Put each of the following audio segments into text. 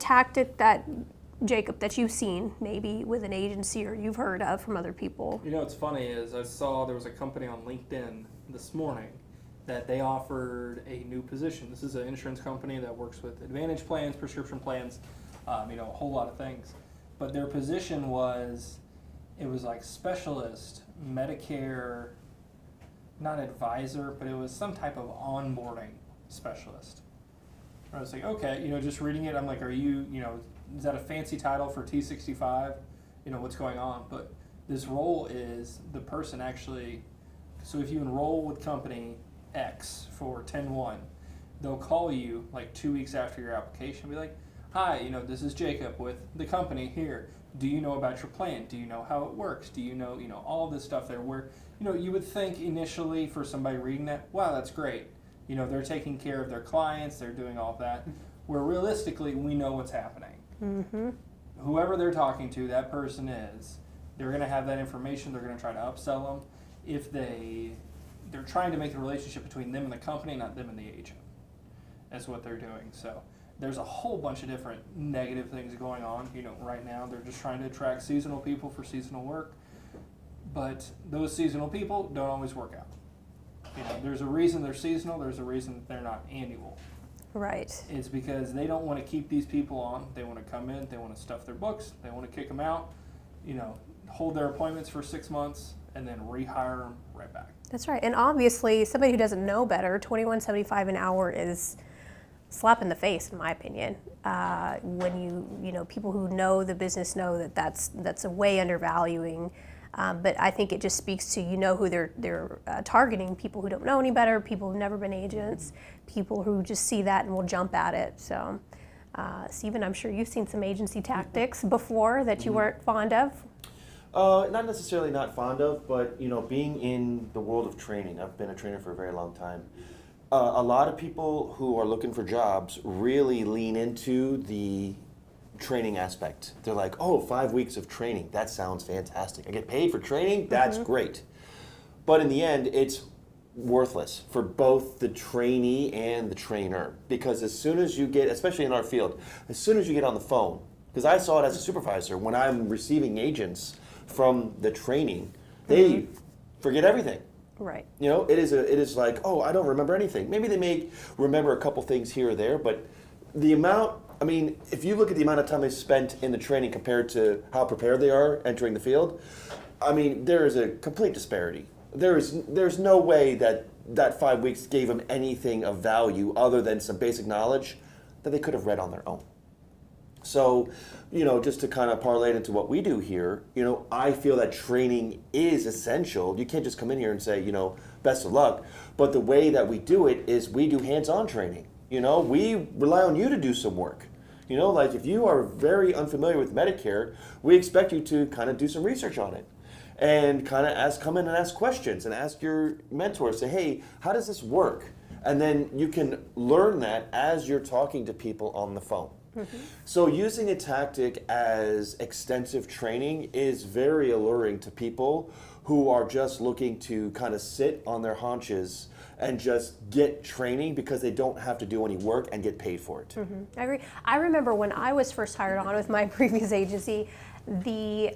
tactic that, Jacob, that you've seen maybe with an agency or you've heard of from other people? You know what's funny is I saw there was a company on LinkedIn this morning that they offered a new position. This is an insurance company that works with Advantage plans, prescription plans, a whole lot of things. But their position was, it was like specialist, Medicare, not advisor, but it was some type of onboarding specialist. I was like, okay, just reading it, I'm like, are you, is that a fancy title for T65? What's going on? But this role is the person actually, so if you enroll with company X for 10-1, they'll call you like 2 weeks after your application and be like, hi, this is Jacob with the company here. Do you know about your plan? Do you know how it works? Do you know, all this stuff there where, you would think initially for somebody reading that, wow, that's great. They're taking care of their clients, they're doing all of that, where realistically we know what's happening. Mm-hmm. Whoever they're talking to, that person is, they're going to have that information, they're going to try to upsell them. If they're trying to make the relationship between them and the company, not them and the agent. That's what they're doing. So there's a whole bunch of different negative things going on. Right now they're just trying to attract seasonal people for seasonal work. But those seasonal people don't always work out. There's a reason they're seasonal, there's a reason they're not annual. Right. It's because they don't want to keep these people on. They want to come in, they want to stuff their books, they want to kick them out, hold their appointments for 6 months, and then rehire them right back. That's right. And obviously, somebody who doesn't know better, $21.75 an hour is slap in the face, in my opinion. When people who know the business know that that's a way undervaluing. But I think it just speaks to who they're targeting, people who don't know any better, people who've never been agents, people who just see that and will jump at it. So, Stephen, I'm sure you've seen some agency tactics before that you weren't fond of. Not necessarily not fond of, but being in the world of training, I've been a trainer for a very long time. A lot of people who are looking for jobs really lean into the training aspect. They're like, oh, 5 weeks of training, that sounds fantastic. I get paid for training, that's great. But in the end, it's worthless for both the trainee and the trainer. Because as soon as you get, especially in our field, as soon as you get on the phone, because I saw it as a supervisor, when I'm receiving agents from the training, they forget everything. Right. It is like, oh, I don't remember anything. Maybe they may remember a couple things here or there, but the amount, if you look at the amount of time they spent in the training compared to how prepared they are entering the field, there is a complete disparity. There's no way that 5 weeks gave them anything of value other than some basic knowledge that they could have read on their own. So, just to kind of parlay it into what we do here, I feel that training is essential. You can't just come in here and say, best of luck. But the way that we do it is we do hands-on training. We rely on you to do some work. Like if you are very unfamiliar with Medicare, we expect you to kind of do some research on it. And kind of come in and ask questions and ask your mentor, say, hey, how does this work? And then you can learn that as you're talking to people on the phone. So using a tactic as extensive training is very alluring to people who are just looking to kind of sit on their haunches and just get training because they don't have to do any work and get paid for it. I agree. I remember when I was first hired on with my previous agency, the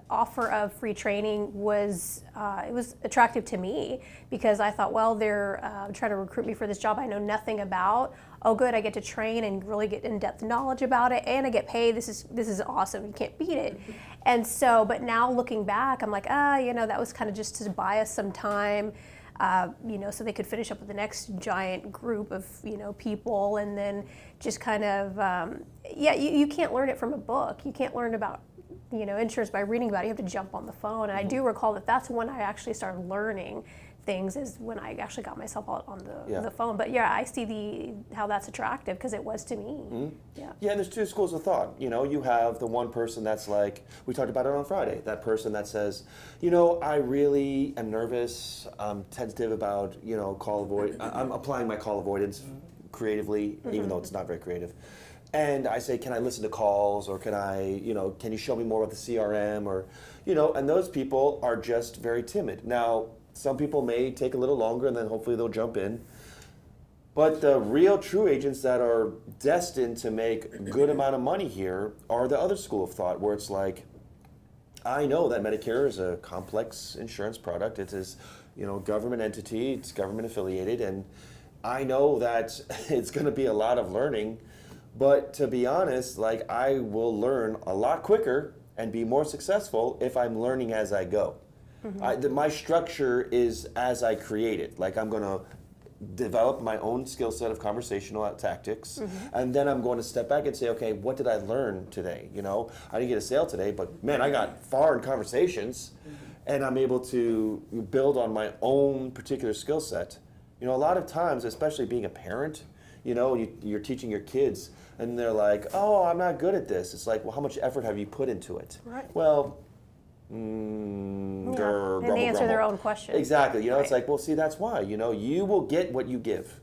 offer of free training was it was attractive to me because I thought, well, they're trying to recruit me for this job I know nothing about. Oh, good, I get to train and really get in-depth knowledge about it, and I get paid. This is awesome. You can't beat it. And so, but now looking back, I'm like, that was kind of just to buy us some time. So they could finish up with the next giant group of, people, and then just kind of, you can't learn it from a book. You can't learn about, insurance by reading about it. You have to jump on the phone. And I do recall that's when I actually started learning things, is when I actually got myself out on the phone. But I see how that's attractive because it was to me. Yeah, and there's two schools of thought. You have the one person that's like, we talked about it on Friday, that person that says, I really am nervous, I'm tentative about, I'm applying my call avoidance creatively, even though it's not very creative. And I say, can I listen to calls, or can you show me more about the CRM, or, and those people are just very timid. Now, some people may take a little longer and then hopefully they'll jump in. But the real true agents that are destined to make a good amount of money here are the other school of thought, where it's like, I know that Medicare is a complex insurance product. It is, government entity. It's government affiliated, and I know that it's going to be a lot of learning. But to be honest, like, I will learn a lot quicker and be more successful if I'm learning as I go. My structure is as I create it. Like, I'm going to develop my own skill set of conversational tactics, and then I'm going to step back and say, okay, what did I learn today? I didn't get a sale today, but man, I got far in conversations, and I'm able to build on my own particular skill set. A lot of times, especially being a parent, you're teaching your kids, and they're like, oh, I'm not good at this. It's like, well, how much effort have you put into it? Right. Well, And grumble, they answer their grumble. own question. Exactly. It's Right. like, well, see, that's why. You will get what you give.